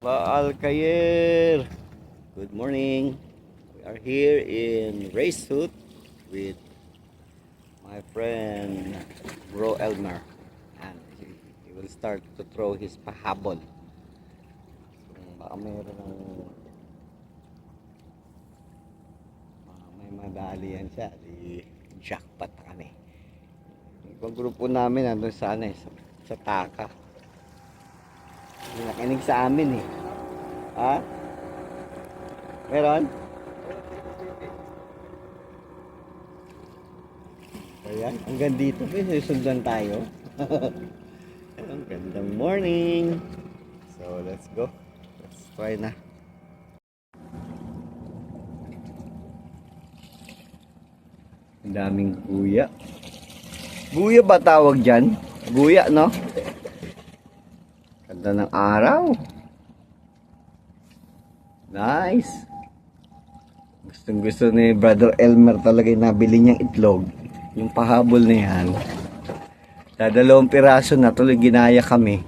Alkayer, good morning. We are here in Racehoot with my friend Bro Elmer, and he will start to throw his pahabol. Baka mayroon ng may madalian siya, di jackpot na kami. Yung grupo namin nandun sa sa Taka. Hindi nakinig sa amin eh. Ha? Meron? Ayan, hanggang dito susundan tayo. Ang gandang morning. So let's go. Let's try na. Ang daming guya. Guya ba tawag dyan? Guya, no? Ganda ng araw. Nice. Gustong gusto ni Brother Elmer talaga yung nabili niyang itlog. Yung pahabol na yan. Dadalawang piraso na tuloy ginaya kami.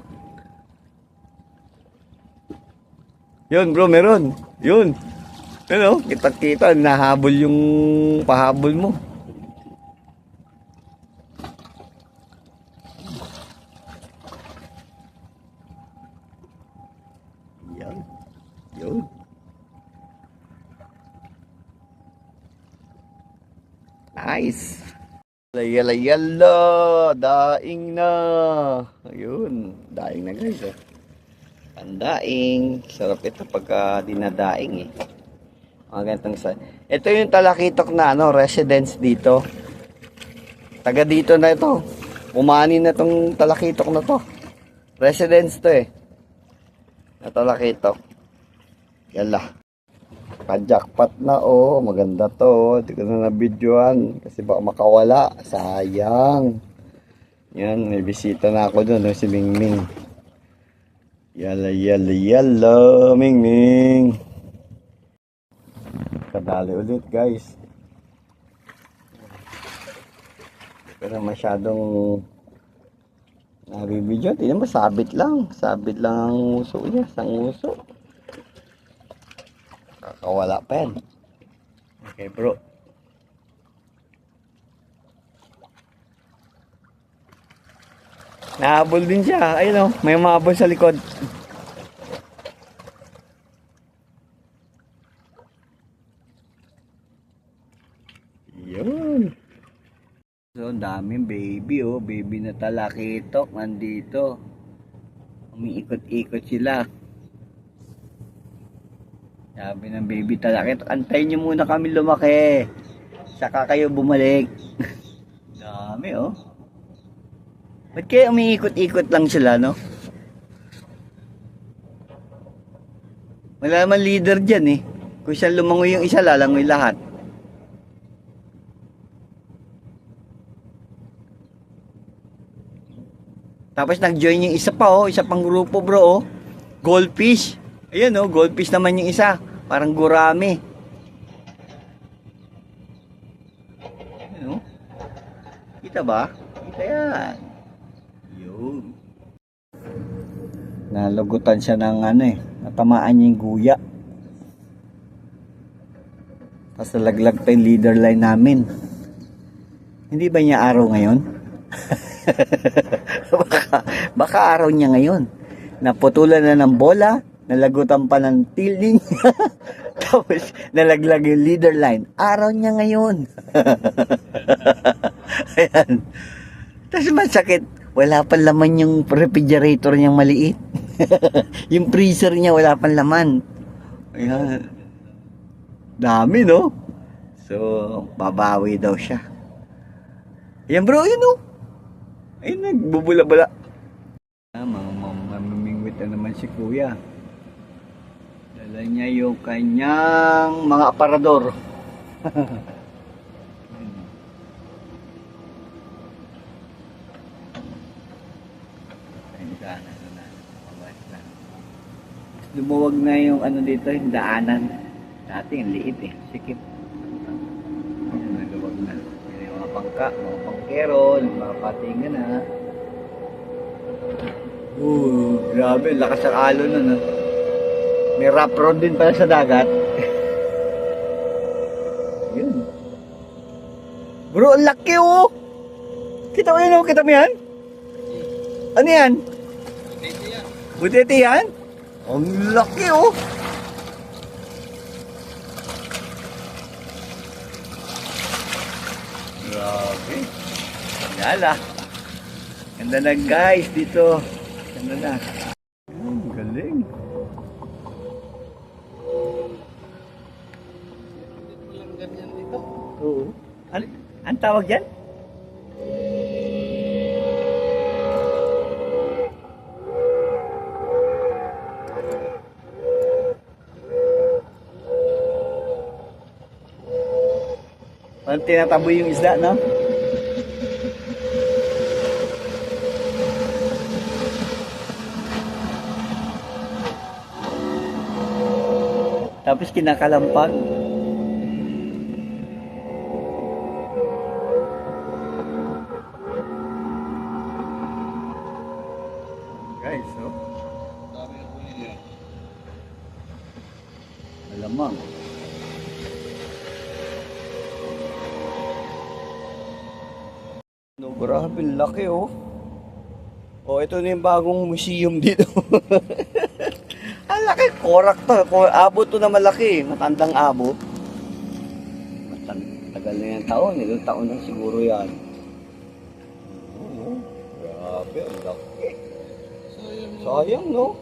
Yun bro, meron. Yun. Ano, kita-kita nahabol yung pahabol mo. Yan. Yun. Nice. Yala, daing na. Ayun, daing na guys. Ang daing. Sarap ito pagka dinadaing eh. Mga ganitong sa. Ito yung talakitok na residence dito. Taga dito na ito. Umani na tong talakitok na to. Residence to eh. Na talakitok. Yala. Pa-jackpot na maganda to. Hindi ko na na-videoan kasi baka makawala. Sayang. Yan, may bisita na ako doon, si Mingming. Yala, yala, yala, Mingming. Kadali ulit, guys. Pero masyadong nabibidyo. Tingnan mo, sabit lang. Sabit lang ang uso niya, sang uso. Kakawala pa yan. Okay bro. Nahabol din siya. Ayun may mahabol sa likod. Yun. So daming baby baby na talakitok nandito. Umiikot-ikot sila. Sabi ng baby talakit, antayin nyo muna kami lumaki. Saka kayo bumalik. Dami Ba't kaya umiikot-ikot lang sila, no? Wala naman leader dyan Kung siya lumangoy yung isa, lalangoy lahat. Tapos nag-join yung isa pa isa pang grupo bro Goldfish. Ayan goldfish naman yung isa. Parang gurami. Ano? Kita ba? Kita yan. Yun. Nalugutan siya ng natamaan niya yung guya. Tapos nalaglag pa yung leader line namin. Hindi ba niya araw ngayon? baka araw niya ngayon. Naputulan na ng bola. Nalagutan pa ng tiling. Tapos nalaglag yung leader line. Araw niya ngayon. Ayan. Tapos masakit. Wala pang laman yung refrigerator niyang maliit. Yung freezer niya wala pang laman. Ayan. Dami So babawi daw siya. Ayan bro, yun Ayun nagbubula-bula. Mamimingwit na naman si kuya. Dala niya yung kanyang mga aparador. Lumuwag na yung dito, yung daanan. Dati ang liit sikip. Naluwag na. Yung mga pangka, mga pangkero, mga patingan na. Grabe, lakas ang alon nun May rough road din pala sa dagat. Yun. Bro, ang laki oh! Kita mo yun oh, kita mo yan? Ano yan? Butete yan? Ang laki oh! Grabe. Yala. Ganda na guys dito. Ganda na. Galing. Oo. Ang tawag yan? Parang tinataboy yung isda, no? Tapos kinakalampag. Guys, so dami ng huli niya. Malamang. No, grabe, laki oh. Oh, ito na yung bagong museum dito. Ang laki, korak to. Abo to na malaki. Matandang abo. Tagal na yung taon. Ilang taon na siguro yan. Oh, grabe, ang laki. Sayang, no?